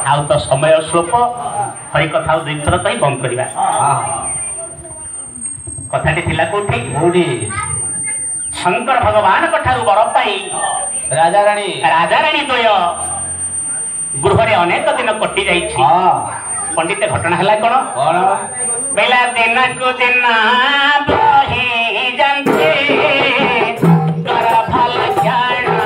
आउ तो समय स्वल्प हरि कथा दुई थर कही बंद करवा कथाटी थिला कोठी शंकर भगवान ठारू वर पाई राजा राणी द्वय गृह अनेक दिन कटि जाइछि। पंडित घटना है कौन बेला दिन को दिन बही जानते कर भल जाना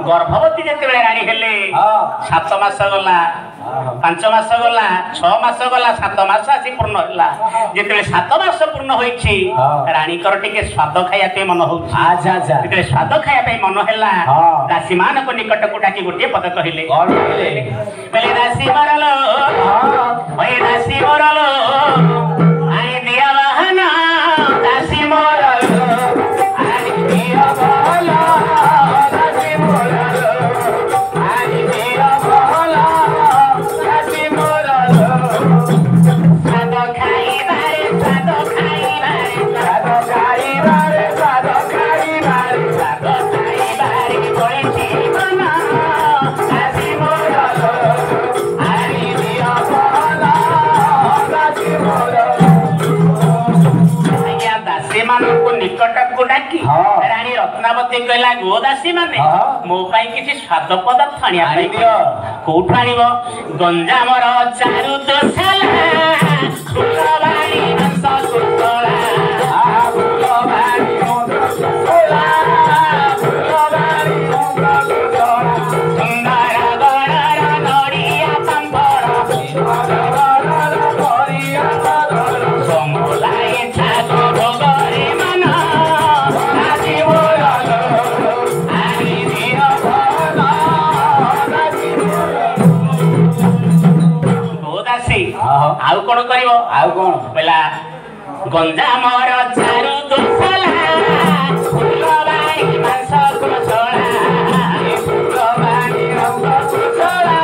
गर्भवती जिते राणी हेले 7 मास गला 5 मास गला 6 मास गला 7 मास आसी पूर्ण हला जिते 7 मास पूर्ण होईछि रानी कर टिके स्वाद खाया पे मन हो अच्छा अच्छा जिते स्वाद खाया पे मन हला दासी मान को निकट को डाकी गोटे पद कहिले कोन कहिले बेले दासी मरलो ओए दासी मरलो आई दिया बहाना दासी मरलो आई दिया बहाना Bye. को डाकी रानी रत्नावती कहला गोदासी माने मो पाई किछि स्वाद पदार्थ आनिया कोठु आनिबो गंजामर चारु दोसाला फुलबाणी हंस कुतला फुलबाणी हंस कुतला फुलबाणी हंस कुतला सुंदर गणर नडिया पंपर समलाए छागो भोगरे मन नाची बोल आनी धीर भन नाची गोदासी आउ कोन करिवो आउ कोन पहिला गंजा मोर चारु दोसला फुलबाणी मांस कुसला फुलबाणी हंस कुसला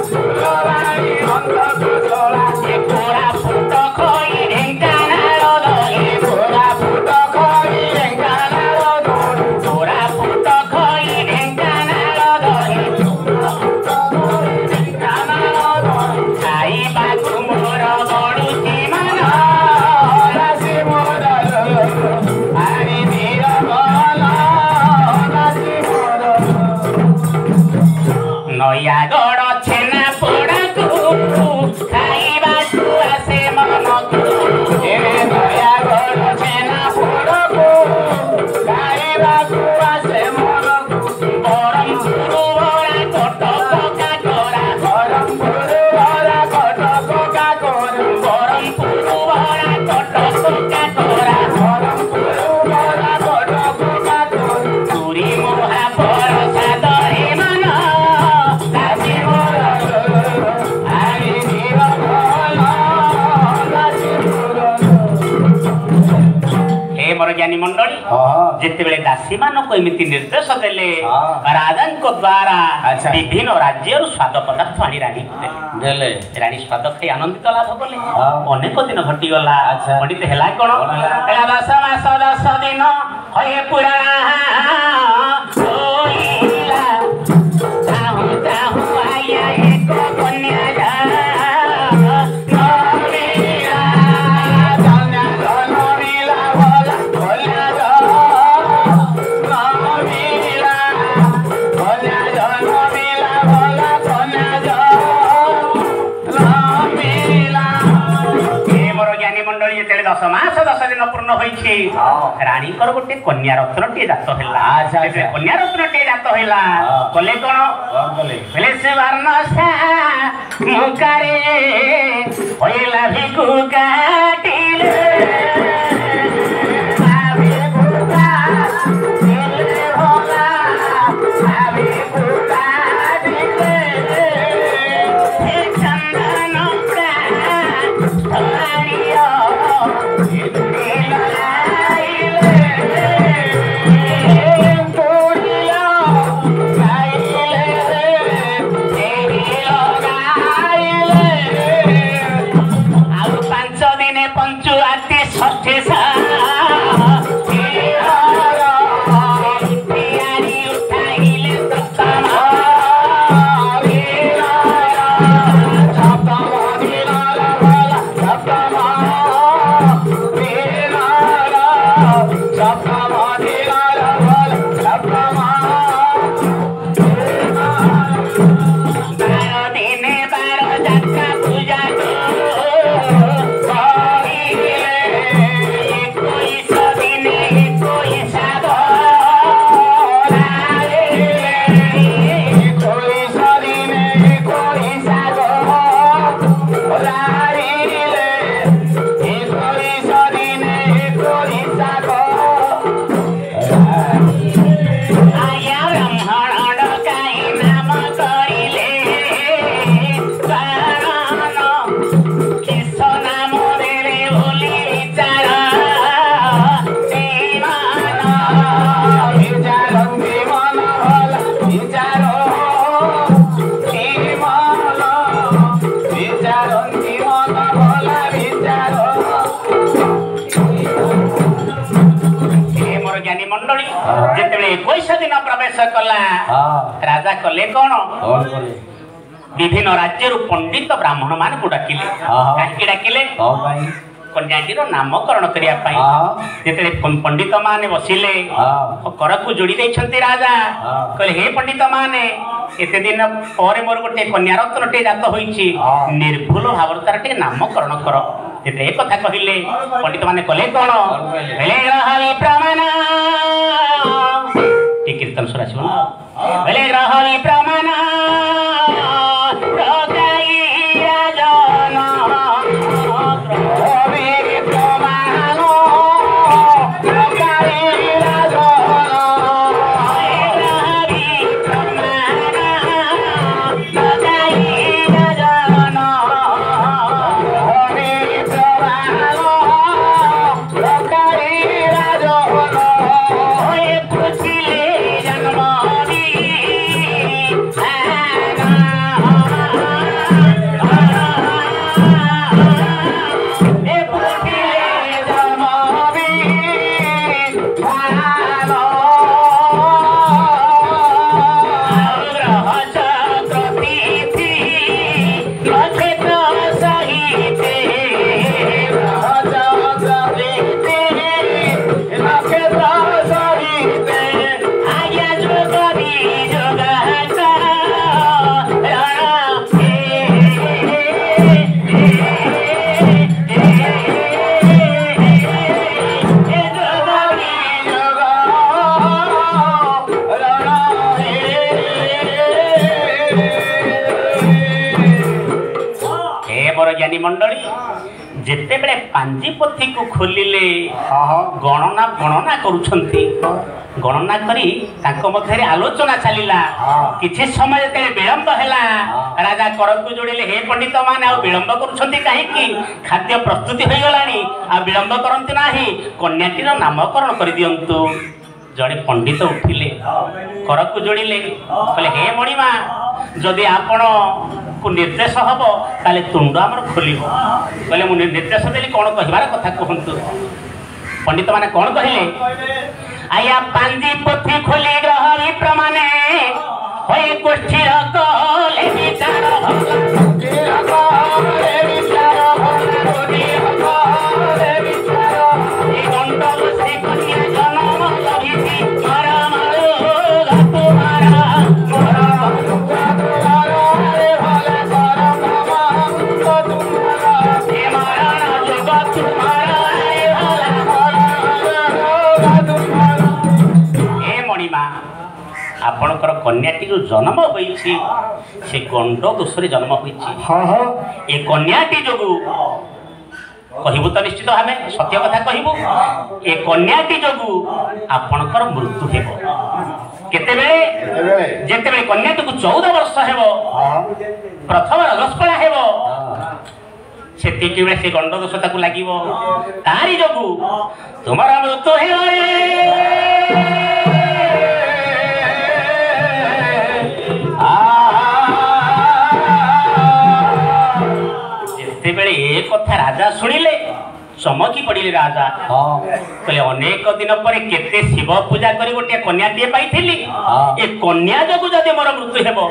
फुलबाणी हंस कुसला ए पूरा फुट खोई ढेंकानाल दले पूरा फुट खोई ढेंकानाल दले पूरा फुट खोई ढेंकानाल दले ढेंकानाल दले खाइबा मोर बडुची मन रासी मोर आनी धीर भन रासी मोर नयागढ़ छेना पोड़ाकू खाइबाकू आसे मनकू नयागढ़ छेना पोड़ाकू खाइबाकू आसे मनकू बरमपुर बड़ा कटक काकरा बरमपुर बड़ा कटक काकरा बरमपुर बड़ा कटक काकरा बरमपुर बड़ा कटक काकरा तुरी मोहा पर सादरे मन रासी मोर आनी धीर भन रासी मोर हे मोर ज्ञानी मंडली जिते बेले दासी मानक एमिति निर्देश देले राजा द्वारा विभिन्न राज्य स्वाद पदार्थ आनी रानी देले रानी स्वाद खाई आनंदित लाभ कले अनेक दिन घटी गला पंडित हेला कोन हेला 10 मास 10 दिन होए पुराणा होइला ताहु ताहु आया एक कन्या जा नमिला कन्या नमिला भला भला जा नमिला कन्या नमिला भला कन्या जा नमिला हे मोर ज्ञानी मंडली जेते 10 मास 10 दिन पूर्ण होइछि रानी कर गोटे कन्या रत्नटी जात हैला कन्या रत्नटी जात हैला कले कोन कले से वर्णसा मुकारे होइला भिकु काटिले आबे बुका दिले होला आबे बुका दिले हे चंदन प्रा हरियो पंचु आते षष्ठी उठाइले मंडली जिते 21 दिन प्रवेश कला राजा कले कौन विभिन्न राज्य पंडित ब्राह्मण मान को डाकिले कहीं डाकिले कन्याटीर नामकरण करने जिते पंडित माने बसिले कर को जोड़ी देछंती राजा कहले हे पंडित माने एते दिन पर मोर गोटे कन्या रत्नटे जात होईची निर्भुल भाव तार टे नामकरण कर जिते एक कथा कहिले पंडित माने कले कोन हेले रहल प्रमाण टी कीर्तन सुरा सुन हेले रहल प्रमाण ज्ञानी मंडली जिते बड़े पांजीपोथी को खोलिले गणना गणना करुछंती गणना करी तांको मध्यरे आलोचना चलिला किछि समय जते विलंब हैला राजा कर को जोड़िले हे पंडित माने आ विलंब करुछंती काहे कि खाद्य प्रस्तुति होई गलानी आ विलंब करंती नाही कन्याटीर नामकरण करि दियंतु जड़े पंडित उठिले कर को जोड़िले कहले हे मणिमा जदि आपण को निर्देश हम ताले तुंड आमर खोल कहले मुझे निर्देश देली कौन कहबार कथा कहतु पंडित माने कौन कहले आया पांजी पोथी खोली ग्रहरी प्रमाणे होय गोष्ठी कले विचार आपणकर कन्याटी जो जन्म होईछि से गंड दोषरे जन्म होईछि ए कन्याटी जोगु कहबु तो निश्चित भावे सत्य कथा कहबु ए कन्याटी जोगु आपणकर मृत्यु हेबो केते बेले जेते बेले कन्याटी को 14 वर्ष हेबो प्रथम रजस्पला हेबो सेति बेले से गंड दोष ताकू लागिवो तारी जोगु तुम्हारा मृत्यु हे बेले एक कथा राजा शुणिले चमकी पड़े राजा कहले अनेक दिन पर केते शिव पूजा करी गोटे कन्याटीए पाइथिली ए कन्या जोगु जदि मोर मृत्यु हेबो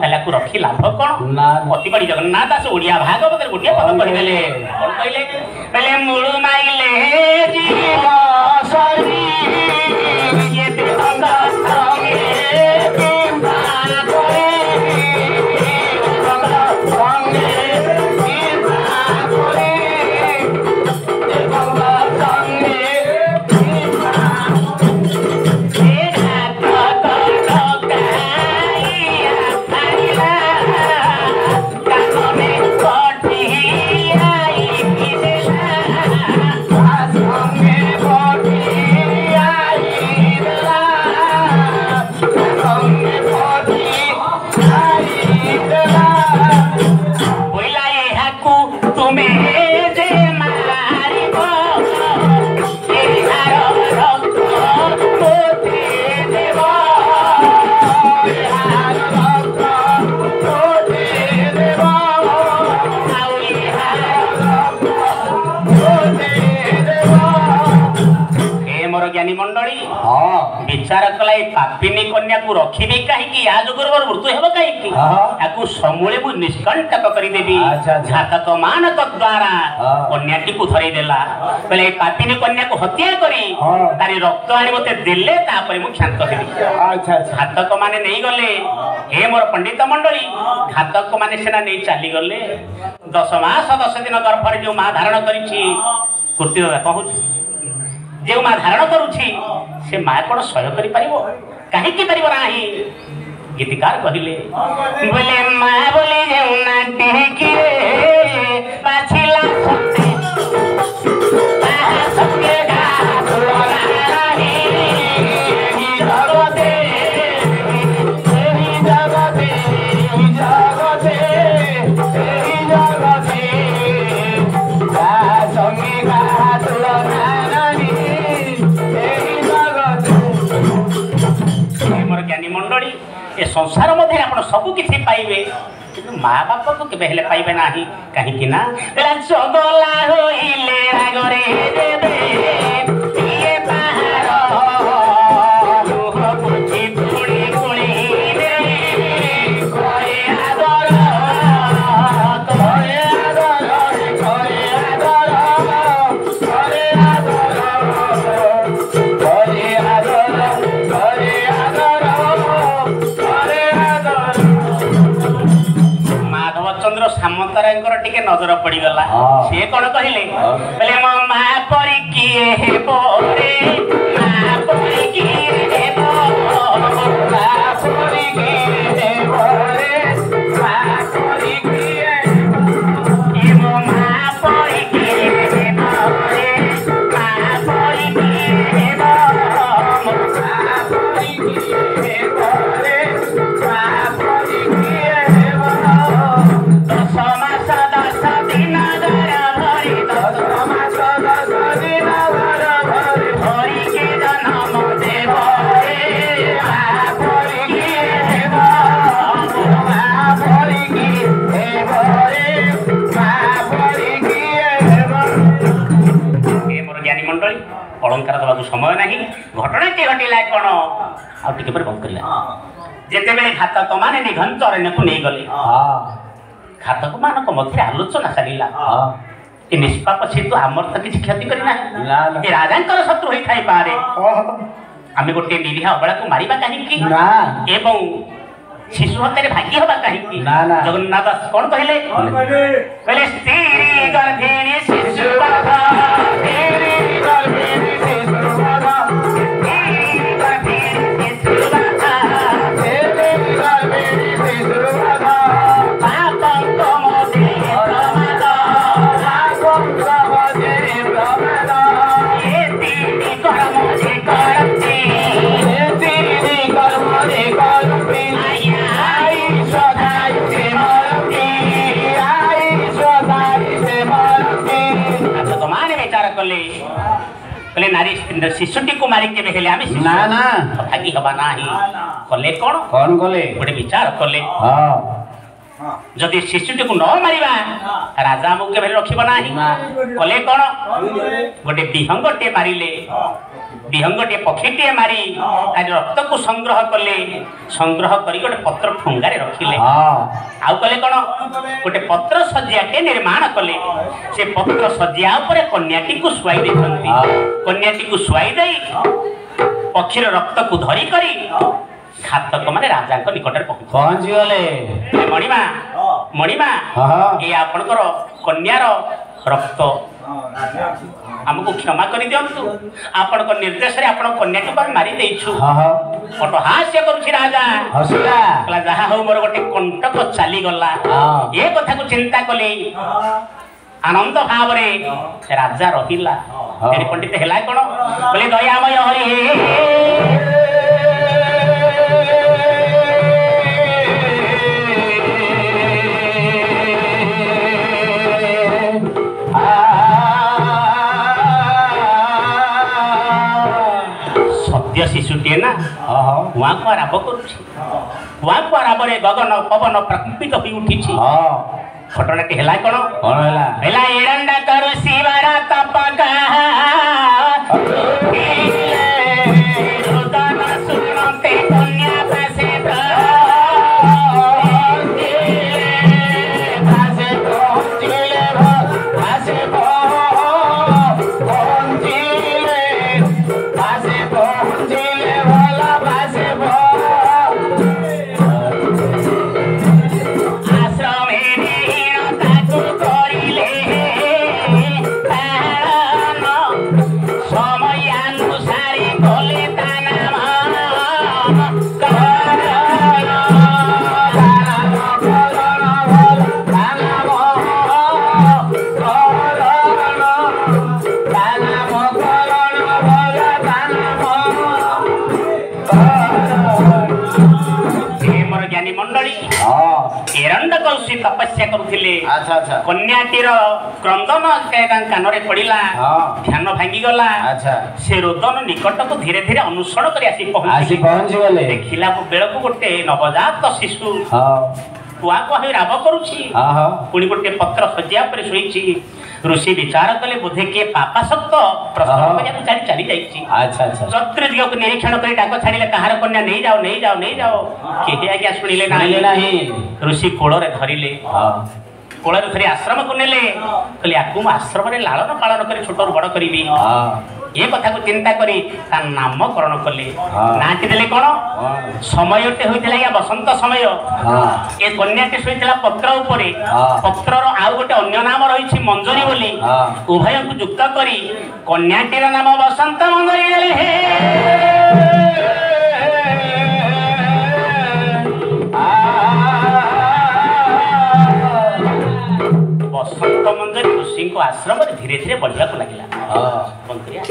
ताला को रखी लाभ कोन अति बड़ी जगन्नाथ दास ओडिया भागवत गोटे पद कहि देले कोन कहले पहले मुळु माइले जीव सरी ये देवंगा संगे किंबार करे Yeah. ज्ञानी मंडली विचार कला पापिनी कन्या को रखी कहीं या जोगर मृत्यु हेब कहीं समूले मु निष्कंटक करदेवी घातक मानक द्वारा कन्याटी को धरईदेला बोले पापिनी कन्या को हत्या करी तारी रक्त आनी मते देले तापर मु शांत हेबी घातक माने नहीं गले हे मोर पंडित मंडली घातक माने सेना नहीं चली गले 10 मास 10 दिन गर्भरे जो मां धारण करिछि कुर्ती कहूँ जो माँ धारण करुछि से माँ कौन सह्य कर कहीं नहीं गीतिकार कहले बोले माँ बोली संसार मध्य आप सबू किसी पाइबे माँ बाप को केबे हेले पाइबे नाही कहीं ना चगला होइले रागरे देबे ये पहाड़ लोह पुछि पुणी पुणी रे कोई आदर कोई आदर कोई आदर कोई आदर कोई आदर चंद्र सामंतरायकर टिके नजर पड़गला सी कौन कहले बोले मो माँ परी किए हेबो रे माँ परी किए हेबो माँ परी किए हेबो रे माँ परी किए मो माँ परी किए हेबो रे माँ परी किए हेबो मो माँ परी किए हेबो रे माँ परी किए हेबो अलंकार दवा समय ना घटना के घटला कौन आगे बंद कर जिते घातक मान निघंत अरण्य को नहीं गले घातक मान मध्य आलोचना चलला निष्पाप से तो आमर तो किसी क्षति करना राजा शत्रु हो थाई पारे आम गोटे निरीह अबला को मारिबा कहीं एवं शिशु हत्या भाग्य हवा कहीं जगन्नाथ दास कौन कहले स्त्री गर्भिणी शिशु नारी शिशुटी को मारिक भागी हवा ना कले कौन कौन कले गोटे विचार कले जदि शिशुटी को न मारिबा राजा मुके भेले रखिबो नाही कले कौन गोटे विहंगटे मारिले विहंगटे पक्षीटे मारी रक्त को संग्रह कले संग्रह करी गोटे पत्र ठुंगारे रखिले आउ कले कौन गोटे पत्र सज्जाटे निर्माण कले से पत्र सज्जा उपरे कन्याटी को सुआई देछंती कन्याटी को सुआई देई पक्षीर रक्त को धरी करी घातक माने राजा निकट पहुंची गले मणिमा मणिमा ये आपणकर कन्यार रक्त हमको क्षमा कर दिंतु आपण निर्देश आपण कन्या को मारी देछु हास्य करुछि राजा हसला जहा हो मोर गोटे कंटक चली गला ये कथा को चिंता कले आनंद भाव रे राजा रहिला पंडित हेला कोन बोले दयामय हरि शिशुटे ना वहाँ को आरंभ करुँच आरंभ गगन पवन प्रकम्पित हो उठी घटनाटी है कौन एरंडा करू शिवरा तपका ऋषि तपस्या करुथिले अच्छा अच्छा कन्याटीर क्रंदन कानरे पड़िला ध्यान भांगी गला अच्छा से रोदन निकट को धीरे धीरे अनुसरण कर आसी पहुंची गले देखिला बेल को गोटे नवजात शिशु कुआ कुआ राब करुछि पुणी गोटे पत्र सज्जा पर शोइछि ऋषि विचार कले बोधे किए पापा सक्त प्रश्न को छाड़ी चली जाइछि अच्छा अच्छा चतुर दिग को निरीक्षण कर डाक छाड़िले कहार कन्या नहीं जाओ नहीं जाओ नहीं जाओ केही आज्ञा शुणिले नहीं ऋषि कोଳରେ धरिले कोଳରେ धरी आश्रम को नेले कहले याकू आश्रम रे लालन पालन कर छोटरू बड़ करिबी ये कथा को चिंता करी ता नामकरण कले नाटी देले कोन समयटे होइतिला या बसंत समय ए कन्याटी सोइतिला पत्र उपरे पत्रर आउ गोटे अन्य नाम रहिछि मंजरी बोली उभय को युक्त करी कन्याटीर नाम बसंत मंजरी देले हे बसंत मंजरी ऋषि को आश्रम धीरे धीरे बढ़िया को लगिला बंद करिया